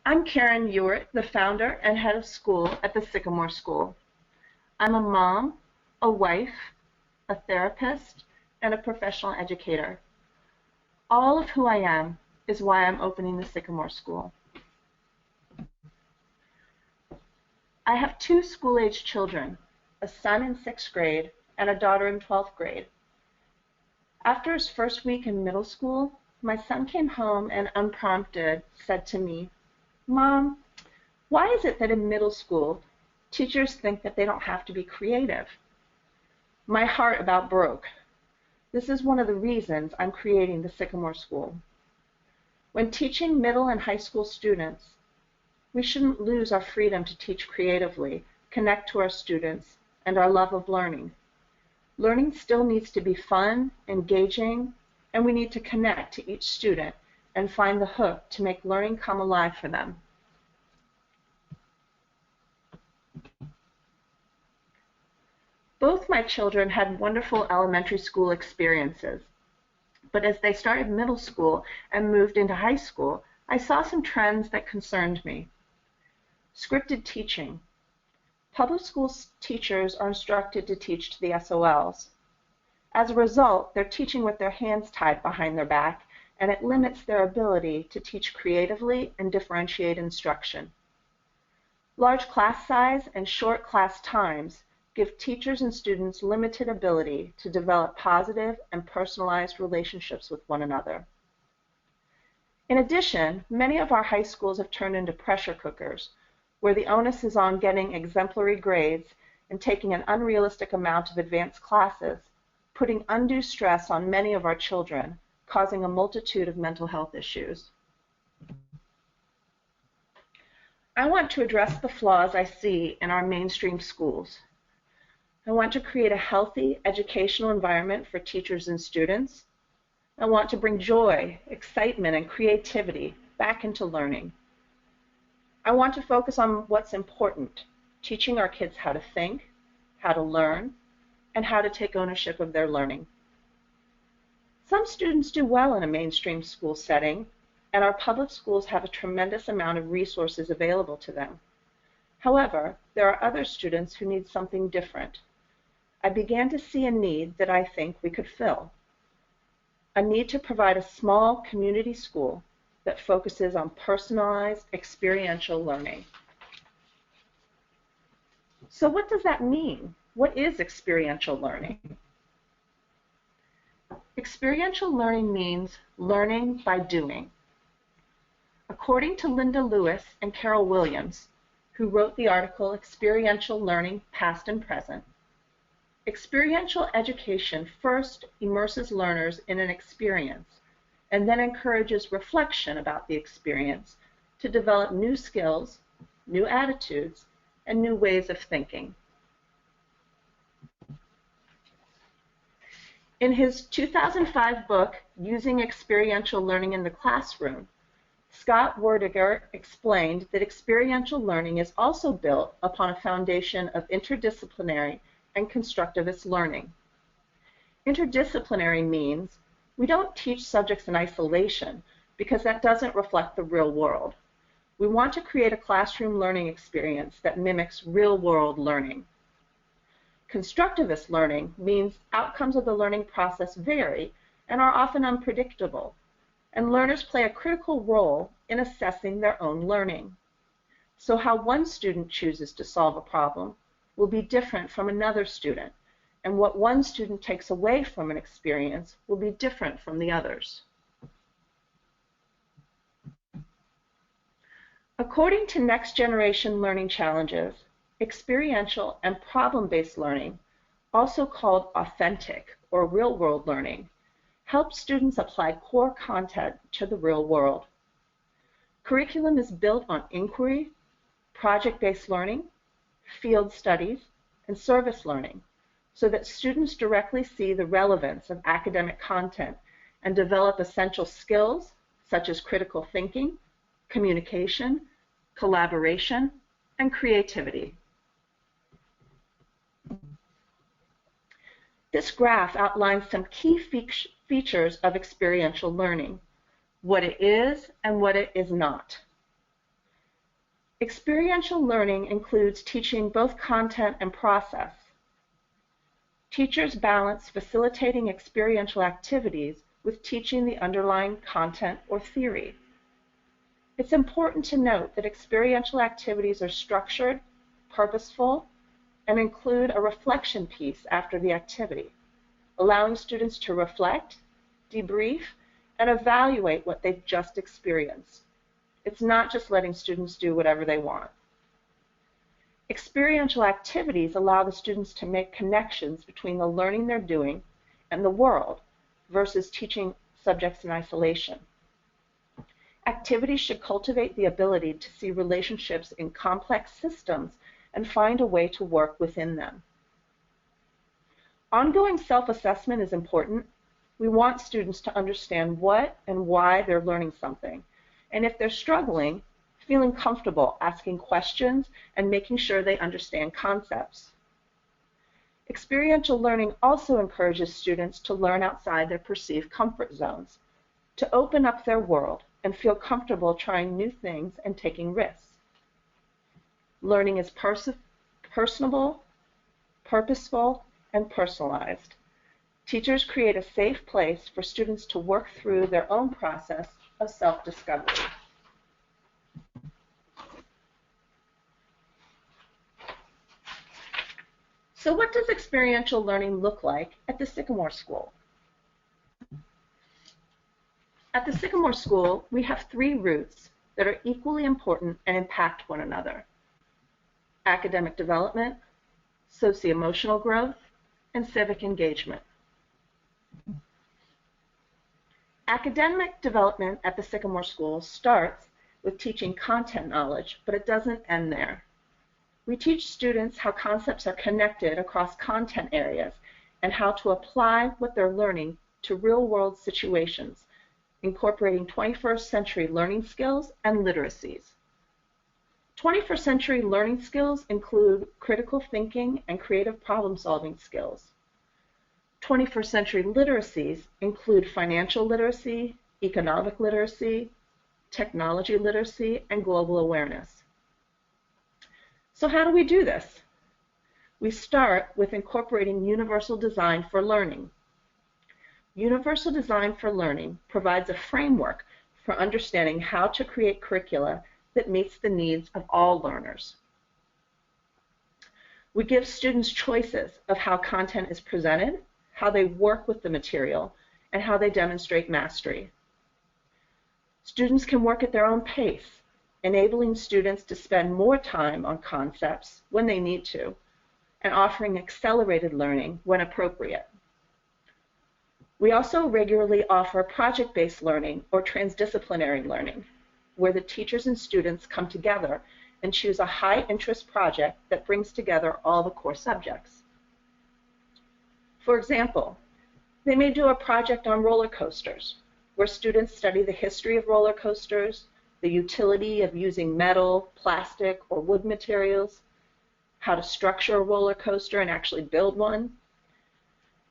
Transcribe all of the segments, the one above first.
I'm Karen Ewert, the founder and head of school at the Sycamore School. I'm a mom, a wife, a therapist, and a professional educator. All of who I am is why I'm opening the Sycamore School. I have 2 school-age children, a son in 6th grade and a daughter in 12th grade. After his first week in middle school, my son came home and unprompted said to me, "Mom, why is it that in middle school, teachers think that they don't have to be creative?" My heart about broke. This is one of the reasons I'm creating the Sycamore School. When teaching middle and high school students, we shouldn't lose our freedom to teach creatively, connect to our students, and our love of learning. Learning still needs to be fun, engaging, and we need to connect to each student and find the hook to make learning come alive for them. Both my children had wonderful elementary school experiences, but as they started middle school and moved into high school, I saw some trends that concerned me. Scripted teaching. Public school teachers are instructed to teach to the SOLs. As a result, they're teaching with their hands tied behind their back, and it limits their ability to teach creatively and differentiate instruction. Large class size and short class times give teachers and students limited ability to develop positive and personalized relationships with one another. In addition, many of our high schools have turned into pressure cookers, where the onus is on getting exemplary grades and taking an unrealistic amount of advanced classes, putting undue stress on many of our children, causing a multitude of mental health issues. I want to address the flaws I see in our mainstream schools. I want to create a healthy educational environment for teachers and students. I want to bring joy, excitement, and creativity back into learning. I want to focus on what's important, teaching our kids how to think, how to learn, and how to take ownership of their learning. Some students do well in a mainstream school setting, and our public schools have a tremendous amount of resources available to them. However, there are other students who need something different. I began to see a need that I think we could fill. A need to provide a small community school that focuses on personalized experiential learning. So what does that mean? What is experiential learning? Experiential learning means learning by doing. According to Linda Lewis and Carol Williams, who wrote the article Experiential Learning, Past and Present, experiential education first immerses learners in an experience and then encourages reflection about the experience to develop new skills, new attitudes, and new ways of thinking. In his 2005 book, Using Experiential Learning in the Classroom, Scott Werdiger explained that experiential learning is also built upon a foundation of interdisciplinary and constructivist learning. Interdisciplinary means we don't teach subjects in isolation because that doesn't reflect the real world. We want to create a classroom learning experience that mimics real-world learning. Constructivist learning means outcomes of the learning process vary and are often unpredictable, and learners play a critical role in assessing their own learning. So how one student chooses to solve a problem will be different from another student, and what one student takes away from an experience will be different from the others. According to Next Generation Learning Challenges, experiential and problem-based learning, also called authentic or real-world learning, helps students apply core content to the real world. Curriculum is built on inquiry, project-based learning, field studies, and service learning, so that students directly see the relevance of academic content and develop essential skills such as critical thinking, communication, collaboration, and creativity. This graph outlines some key features of experiential learning, what it is and what it is not. Experiential learning includes teaching both content and process. Teachers balance facilitating experiential activities with teaching the underlying content or theory. It's important to note that experiential activities are structured, purposeful, and include a reflection piece after the activity, allowing students to reflect, debrief, and evaluate what they've just experienced. It's not just letting students do whatever they want. Experiential activities allow the students to make connections between the learning they're doing and the world versus teaching subjects in isolation. Activities should cultivate the ability to see relationships in complex systems and find a way to work within them. Ongoing self-assessment is important. We want students to understand what and why they're learning something, and if they're struggling, feeling comfortable asking questions and making sure they understand concepts. Experiential learning also encourages students to learn outside their perceived comfort zones, to open up their world and feel comfortable trying new things and taking risks. Learning is personable, purposeful, and personalized. Teachers create a safe place for students to work through their own process of self-discovery. So what does experiential learning look like at the Sycamore School? At the Sycamore School, we have three roots that are equally important and impact one another: academic development, socio-emotional growth, and civic engagement. Academic development at the Sycamore School starts with teaching content knowledge, but it doesn't end there. We teach students how concepts are connected across content areas and how to apply what they're learning to real-world situations, incorporating 21st century learning skills and literacies. 21st century learning skills include critical thinking and creative problem-solving skills. 21st century literacies include financial literacy, economic literacy, technology literacy, and global awareness. So how do we do this? We start with incorporating universal design for learning. Universal design for learning provides a framework for understanding how to create curricula that meets the needs of all learners. We give students choices of how content is presented, how they work with the material, and how they demonstrate mastery. Students can work at their own pace, enabling students to spend more time on concepts when they need to, and offering accelerated learning when appropriate. We also regularly offer project-based learning or transdisciplinary learning, where the teachers and students come together and choose a high-interest project that brings together all the core subjects. For example, they may do a project on roller coasters, where students study the history of roller coasters, the utility of using metal, plastic, or wood materials, how to structure a roller coaster and actually build one.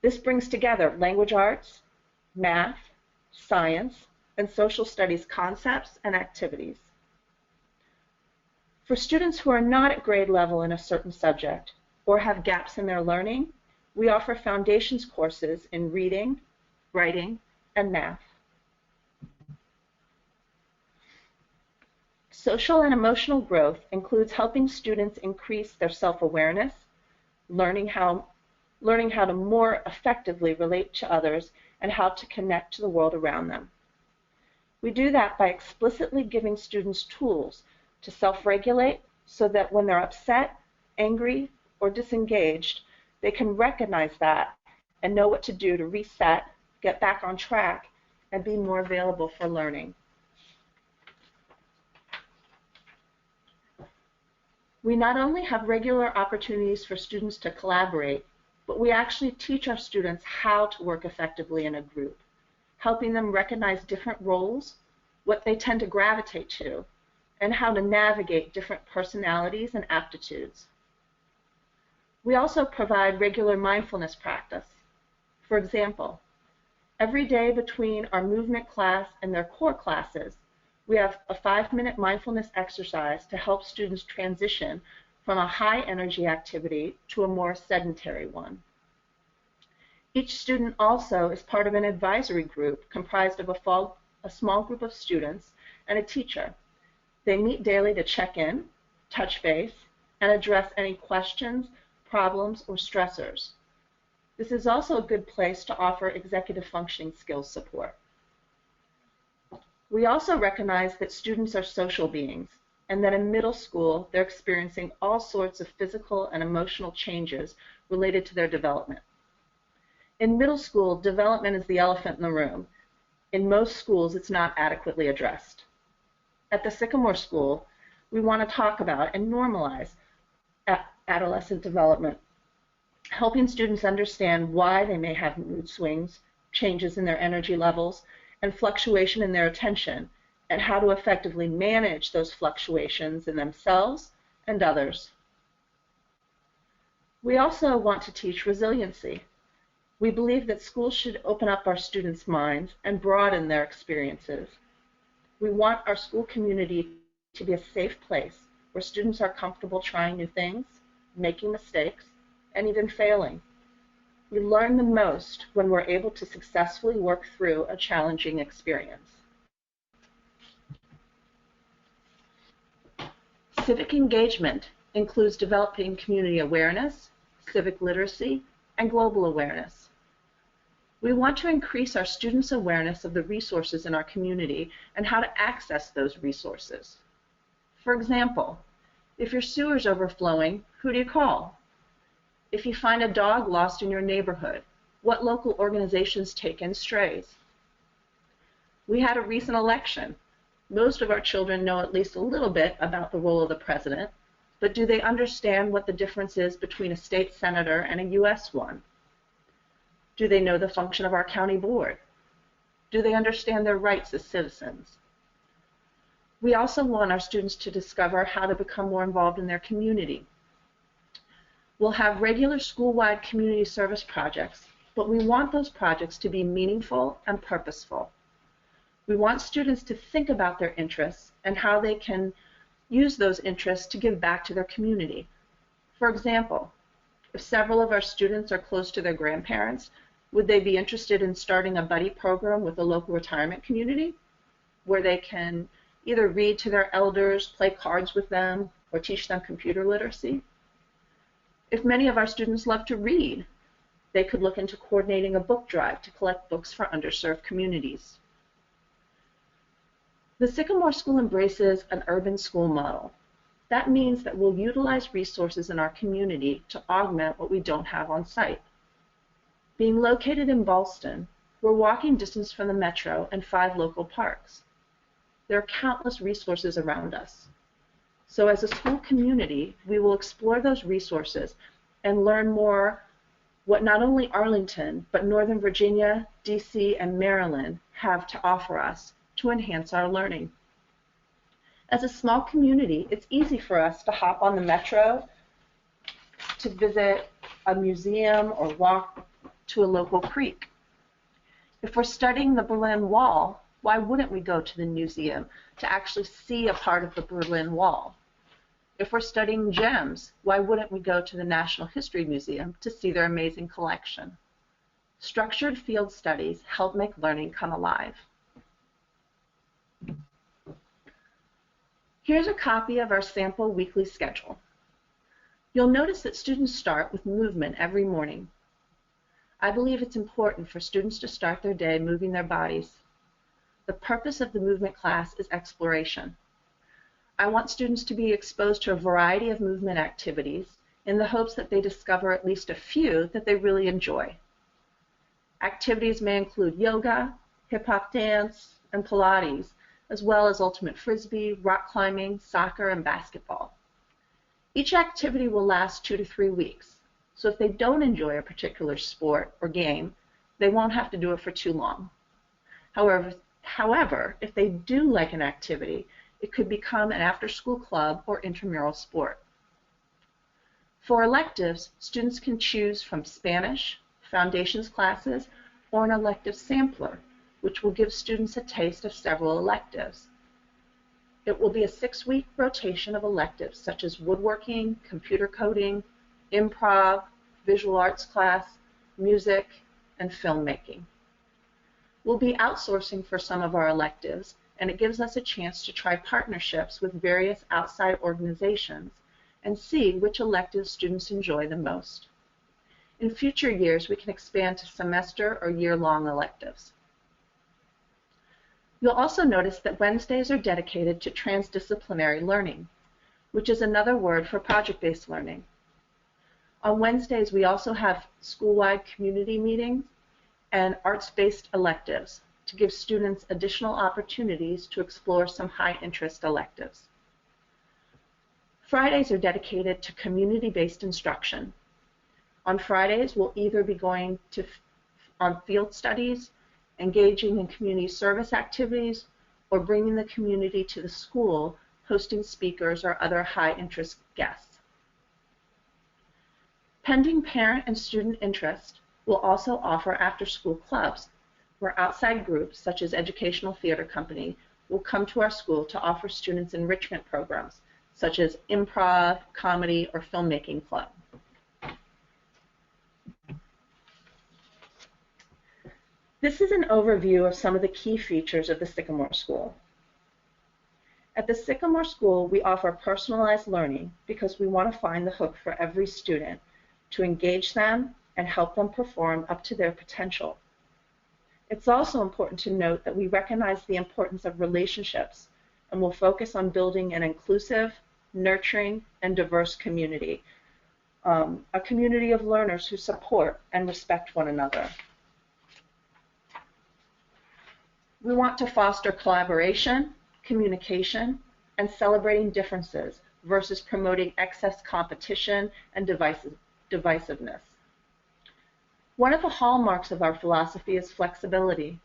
This brings together language arts, math, science, and social studies concepts and activities. For students who are not at grade level in a certain subject or have gaps in their learning, we offer foundations courses in reading, writing, and math. Social and emotional growth includes helping students increase their self-awareness, learning how to more effectively relate to others, and how to connect to the world around them. We do that by explicitly giving students tools to self-regulate so that when they're upset, angry, or disengaged, they can recognize that and know what to do to reset, get back on track, and be more available for learning. We not only have regular opportunities for students to collaborate, but we actually teach our students how to work effectively in a group, helping them recognize different roles, what they tend to gravitate to, and how to navigate different personalities and aptitudes. We also provide regular mindfulness practice. For example, every day between our movement class and their core classes, We have a 5-minute mindfulness exercise to help students transition from a high-energy activity to a more sedentary one. Each student also is part of an advisory group comprised of a small group of students and a teacher. They meet daily to check in, touch base, and address any questions, problems, or stressors. This is also a good place to offer executive functioning skills support. We also recognize that students are social beings, and that in middle school they're experiencing all sorts of physical and emotional changes related to their development. In middle school, development is the elephant in the room. In most schools, it's not adequately addressed. At the Sycamore School, we want to talk about and normalize adolescent development, helping students understand why they may have mood swings, changes in their energy levels, and fluctuation in their attention, and how to effectively manage those fluctuations in themselves and others. We also want to teach resiliency. We believe that schools should open up our students' minds and broaden their experiences. We want our school community to be a safe place where students are comfortable trying new things, making mistakes, and even failing. We learn the most when we're able to successfully work through a challenging experience. Civic engagement includes developing community awareness, civic literacy, and global awareness. We want to increase our students' awareness of the resources in our community and how to access those resources. For example, if your sewer's overflowing, who do you call? If you find a dog lost in your neighborhood, what local organizations take in strays? We had a recent election. Most of our children know at least a little bit about the role of the president, but do they understand what the difference is between a state senator and a U.S. one? Do they know the function of our county board? Do they understand their rights as citizens? We also want our students to discover how to become more involved in their community. We'll have regular school-wide community service projects, but we want those projects to be meaningful and purposeful. We want students to think about their interests and how they can use those interests to give back to their community. For example, if several of our students are close to their grandparents, would they be interested in starting a buddy program with a local retirement community where they can either read to their elders, play cards with them, or teach them computer literacy? If many of our students love to read, they could look into coordinating a book drive to collect books for underserved communities. The Sycamore School embraces an urban school model. That means that we'll utilize resources in our community to augment what we don't have on site. Being located in Ballston, we're walking distance from the metro and 5 local parks. There are countless resources around us. So as a school community, we will explore those resources and learn more what not only Arlington, but Northern Virginia, DC, and Maryland have to offer us to enhance our learning. As a small community, it's easy for us to hop on the metro to visit a museum or walk to a local creek. If we're studying the Berlin Wall, why wouldn't we go to the museum to actually see a part of the Berlin Wall? If we're studying gems, why wouldn't we go to the National History Museum to see their amazing collection? Structured field studies help make learning come alive. Here's a copy of our sample weekly schedule. You'll notice that students start with movement every morning. I believe it's important for students to start their day moving their bodies. The purpose of the movement class is exploration. I want students to be exposed to a variety of movement activities in the hopes that they discover at least a few that they really enjoy. Activities may include yoga, hip-hop dance, and Pilates, as well as ultimate frisbee, rock climbing, soccer, and basketball. Each activity will last 2 to 3 weeks, so if they don't enjoy a particular sport or game, they won't have to do it for too long. However, if they do like an activity, it could become an after-school club or intramural sport. For electives, students can choose from Spanish, foundations classes, or an elective sampler, which will give students a taste of several electives. It will be a 6-week rotation of electives such as woodworking, computer coding, improv, visual arts class, music, and filmmaking. We'll be outsourcing for some of our electives, and it gives us a chance to try partnerships with various outside organizations and see which electives students enjoy the most. In future years, we can expand to semester or year-long electives. You'll also notice that Wednesdays are dedicated to transdisciplinary learning, which is another word for project-based learning. On Wednesdays, we also have school-wide community meetings and arts-based electives to give students additional opportunities to explore some high-interest electives. Fridays are dedicated to community-based instruction. On Fridays, we'll either be going on field studies, engaging in community service activities, or bringing the community to the school, hosting speakers or other high-interest guests. Pending parent and student interest, we'll also offer after-school clubs, where outside groups, such as Educational Theater Company, will come to our school to offer students enrichment programs, such as improv, comedy, or filmmaking club. This is an overview of some of the key features of the Sycamore School. At the Sycamore School, we offer personalized learning because we want to find the hook for every student to engage them and help them perform up to their potential. It's also important to note that we recognize the importance of relationships and will focus on building an inclusive, nurturing, and diverse community, a community of learners who support and respect one another. We want to foster collaboration, communication, and celebrating differences versus promoting excess competition and divisiveness. One of the hallmarks of our philosophy is flexibility.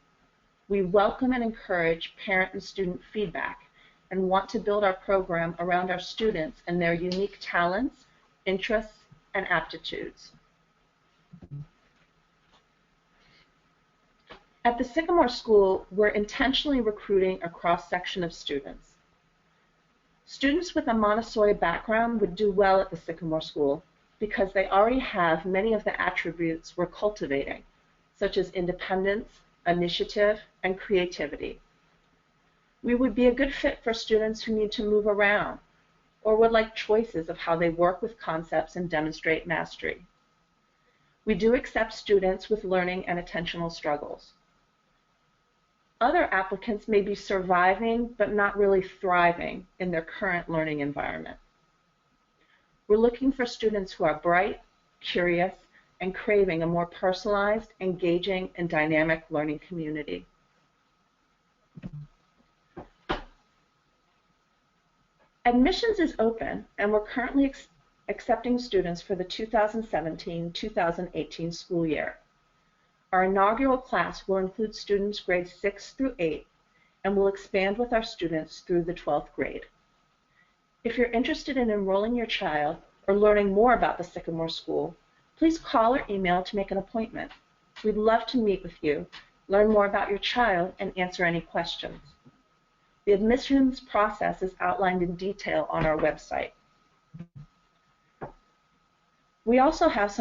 We welcome and encourage parent and student feedback and want to build our program around our students and their unique talents, interests, and aptitudes. At the Sycamore School, we're intentionally recruiting a cross-section of students. Students with a Montessori background would do well at the Sycamore School because they already have many of the attributes we're cultivating, such as independence, initiative, and creativity. We would be a good fit for students who need to move around or would like choices of how they work with concepts and demonstrate mastery. We do accept students with learning and attentional struggles. Other applicants may be surviving but not really thriving in their current learning environment. We're looking for students who are bright, curious, and craving a more personalized, engaging, and dynamic learning community. Admissions is open, and we're currently accepting students for the 2017-2018 school year. Our inaugural class will include students grades 6 through 8 and will expand with our students through the 12th grade. If you're interested in enrolling your child or learning more about the Sycamore School, please call or email to make an appointment. We'd love to meet with you, learn more about your child, and answer any questions. The admissions process is outlined in detail on our website. We also have some